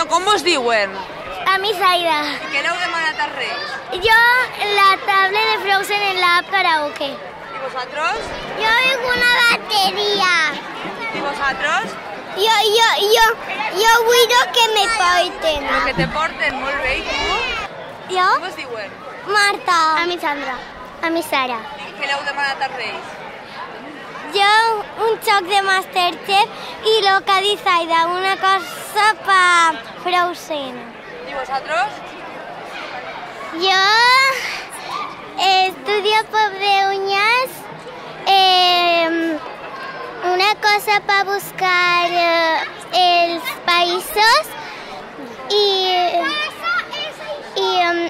Bueno, com vos diuen? A mi Zaida. I què l'heu demanat als Reis? Jo la tablet de Frozen en l'app karaoke. I vosaltres? Jo una bateria. I vosaltres? Jo vull que me porten. Però que te porten molt bé, i tu? Jo? Com vos diuen? Marta. A mi Sandra. A mi Sara. I què l'heu demanat als Reis? Jo un xoc de Masterchef i el que ha dit Zaida, una cosa per Frozen. I vosaltres? Jo estudio Pop de Uñas, una cosa para buscar els països i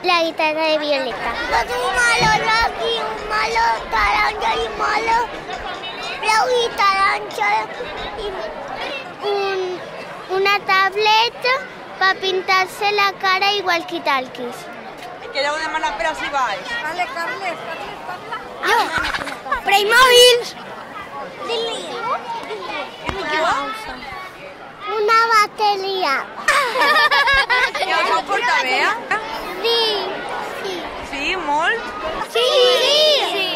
la guitarra de Violeta. Un malo Rocky, un malo Taronja y malo Blau y Taronja y una tablet para pintarse la cara igual que talquis. I què l'heu demanat per així baix? Carles, parla. Jo, Playmobil. Una bateria. I us heu portat bé? Sí. Sí, molt? Sí.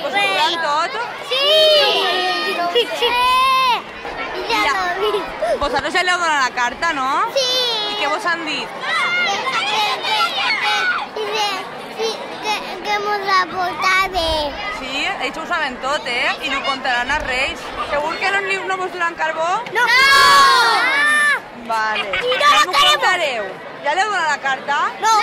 Us ho durant tot? Sí. Ja Ja. l'ho he vist. Vosaltres ja l'heu donat la carta, no? Sí. I què vos han dit? Que mos la porta bé. Sí, ells ho saben tot, I no contaran als Reis. Segur que no vos duran carbó? No! Vale. I no Ja la m'ho queremos. contareu. Ja l'heu donat la carta? No!